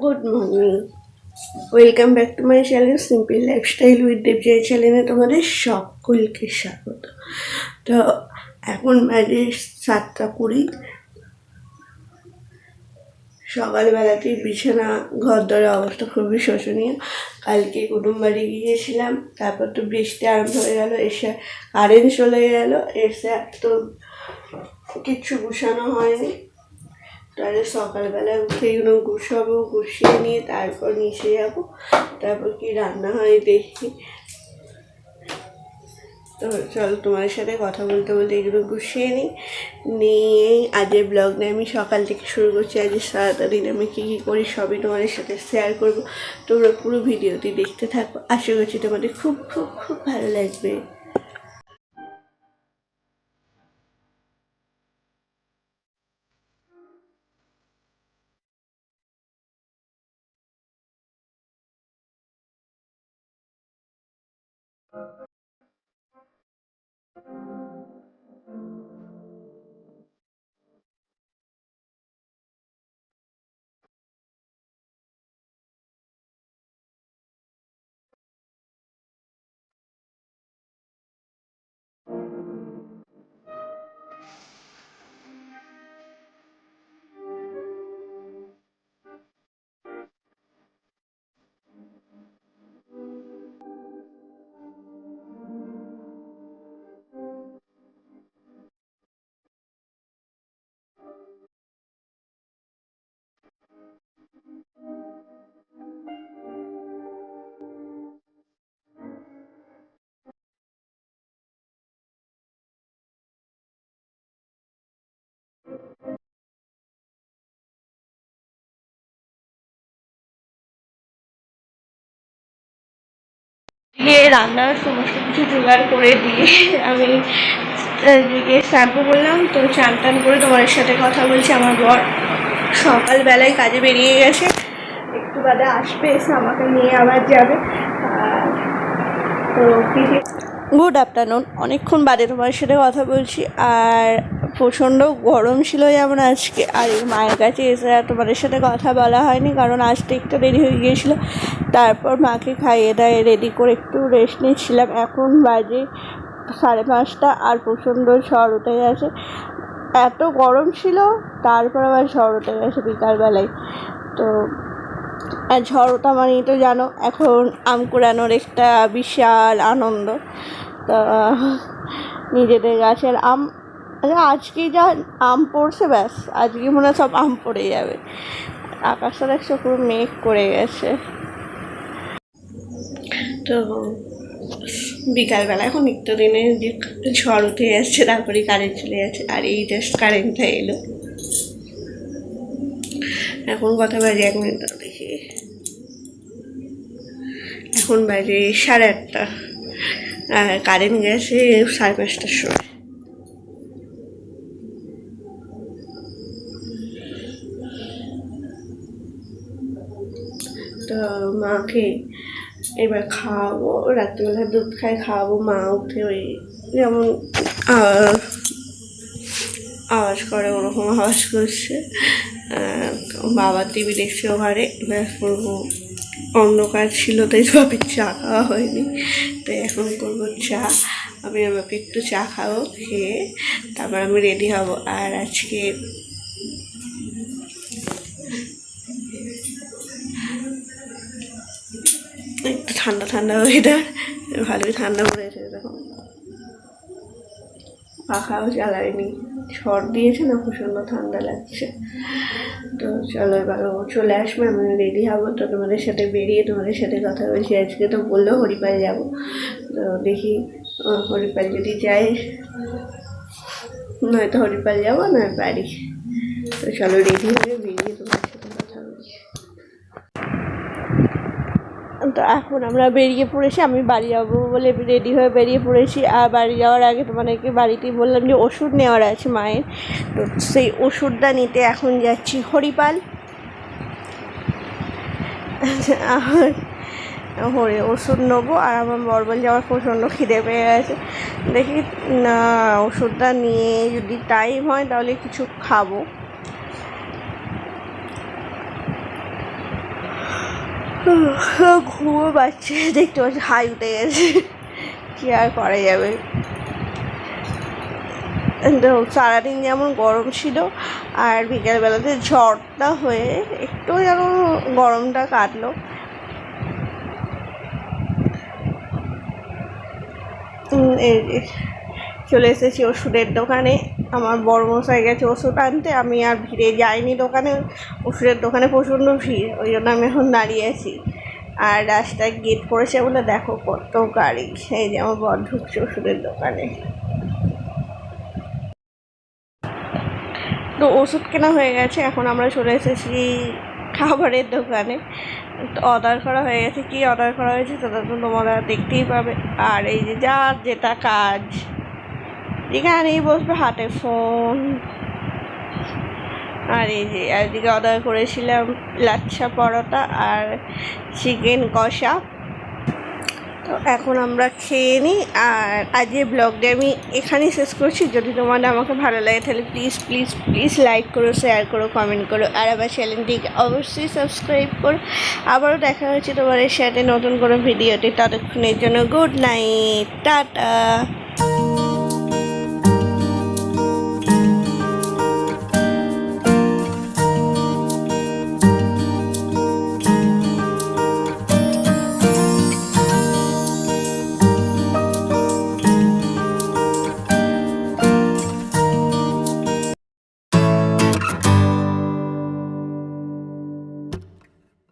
Good morning, welcome back to my channel simple lifestyle with Debjoy চ্যানেলে তোমাদের সকলকে স্বাগত। তো এখন বাজে 7:20। সকালবেলাতেই বিছানা ঘর দরের অবস্থা খুবই শোচনীয়। কালকে কুটুম বাড়ি গিয়েছিলাম, তারপর তো বৃষ্টি আরম্ভ হয়ে গেল, এসে কারেন্ট চলে গেল, এসে তো কিচ্ছু গুছানো হয়নি। তাহলে সকালবেলা উঠে এগুলো গুছাবো, গুছিয়ে নিয়ে তারপর নিচে যাবো, তারপর কি রান্না হয় দেখি। তো চলো তোমাদের সাথে কথা বলতে বলতে এগুলো গুছিয়ে নিয়ে আজের ব্লগটা আমি সকাল থেকে শুরু করছি। আজ সারাটা দিন আমি কী কী করি সবই তোমাদের সাথে শেয়ার করব। তোমরা পুরো ভিডিওটি দেখতে থাকো, আশা করছি তোমাদের খুব খুব খুব ভালো লাগবে। গিয়ে রান্নার সমস্ত কিছু জোগাড় করে দিয়ে আমি গিয়ে শ্যাম্পু করলাম। তো চান টান করে তোমার সাথে কথা বলছি। আমার বর সকালবেলায় কাজে বেরিয়ে গেছে, একটু বাদে আসবে, এসে আমাকে নিয়ে আবার যাবে। তো গুড আফটারনুন, অনেকক্ষণ বাদে তোমার সাথে কথা বলছি। আর প্রচণ্ড গরম ছিল যেমন আজকে, আর এই মায়ের কাছে এসে আর তোমাদের সাথে কথা বলা হয়নি, কারণ আসতে একটু দেরি হয়ে গিয়েছিলো। তারপর মাকে খাইয়ে দাইয়ে রেডি করে একটু রেস্ট নিচ্ছিলাম। এখন বাজে 5:30 আর প্রচণ্ড ঝড় উঠে গেছে। এত গরম ছিল, তারপর আবার ঝড় উঠে গেছে বিকালবেলায়। তো আর ঝড় ওঠা মানেই তো জানো এখন আম কুড়ানোর একটা বিশাল আনন্দ। তো নিজেদের গাছের আম, আজকে যা আম পড়ছে, ব্যাস আজকে মনে হয় সব আম পড়ে যাবে। আকাশটা দেখছো পুরো মেঘ করে গেছে। তো বিকালবেলা এখন নিত্যদিনে যে ঝড় উঠে যাচ্ছে, তারপরে কারেন্ট চলে যাচ্ছে, আর এই জাস্ট কারেন্টটা এলো। এখন কথা বাজে 1 মিনিট দেখি, এখন বাজে 8:30, আর কারেন্ট গেছে 5:30টার সময়। তো মাকে এবার খাওয়াবো, রাত্রিবেলা দুধ খাই, খাওয়াবো। মা উঠে ওই যেমন আওয়াজ করে ওরকম আওয়াজ করছে। বাবা টিভি দেখছে ঘরে। এবার করবো, অন্ধকার ছিল তাই বাপের চা খাওয়া হয়নি, তাই এখন করবো চা। আমি আমাকে একটু চা খাবো, খেয়ে তারপর আমি রেডি হব। আর আজকে একটু ঠান্ডা ঠান্ডা ওয়েদার, ভালোই ঠান্ডা পড়েছে। দেখুন পাখাও জ্বালায়নি, ঝড় দিয়েছে না, প্রচণ্ড ঠান্ডা লাগছে। তো চলো এবার ও চলে আসবে, আমি রেডি হবো। তো তোমাদের সাথে বেরিয়ে তোমাদের সাথে কথা বলছি। আজকে তো বললো হরিপাল যাব, তো দেখি হরিপাল যদি যাই, নয়তো হরিপাল যাবো নয় বাড়ি। তো চলো রেডি হয়ে বেরিয়ে তোমাদের সাথে কথা বলছি। তো এখন আমরা বেরিয়ে পড়েছি, আমি বাড়ি যাবো বলে রেডি হয়ে বেরিয়ে পড়েছি। আর বাড়ি যাওয়ার আগে তোমাদেরকে বাড়িতেই বললাম যে ওষুধ নেওয়ার আছে মায়ের, তো সেই ওষুধটা নিতে এখন যাচ্ছি হরিপাল। ওষুধ নেবো। আর আমার বর বলছে আমার প্রচণ্ড খিদে পেয়ে গেছে, দেখি না ওষুধটা নিয়ে যদি টাইম হয় তাহলে কিছু খাবো। ঘুমও পাচ্ছে, দেখতে পাচ্ছি হাই উঠে গেছে, কি আর করা যাবে। তো সারাদিন যেমন গরম ছিল আর বিকেলবেলাতে ঝড়টা হয়ে একটু যেন গরমটা কাটলো। এই চলে এসেছি ওষুধের দোকানে, আমার বড় মশাই গেছে ওষুধ আনতে, আমি আর ভিড়ে যাইনি দোকানে, ওষুধের দোকানে প্রচণ্ড ভিড়, ওই জন্য আমি এখন দাঁড়িয়ে আছি। আর রাস্তায় গেট পড়েছে বলে দেখো কত গাড়ি, এই যে আমার বর ঢুকছে ওষুধের দোকানে। তো ওষুধ কেনা হয়ে গেছে, এখন আমরা চলে এসেছি খাবারের দোকানে। অর্ডার করা হয়ে গেছে, কি অর্ডার করা হয়েছে সেটা তো তোমরা দেখতেই পাবে। আর এই যে যার যেটা কাজ, যেখানেই বসবে হাতে ফোন। আর এই যে আজকে অর্ডার করেছিলাম লাচ্ছা পরোটা আর চিকেন কষা। তো এখন আমরা খেয়ে নিই, আর আজকের ব্লগটা আমি এখানেই শেষ করছি। যদি তোমাদের আমাকে ভালো লাগে তাহলে প্লিজ প্লিজ প্লিজ লাইক করো, শেয়ার করো, কমেন্ট করো, আর আবার চ্যানেলটিকে অবশ্যই সাবস্ক্রাইব করো। আবারও দেখা হচ্ছে তোমাদের সাথে নতুন কোনো ভিডিওতে, ততক্ষণের জন্য গুড নাইট, টাটা।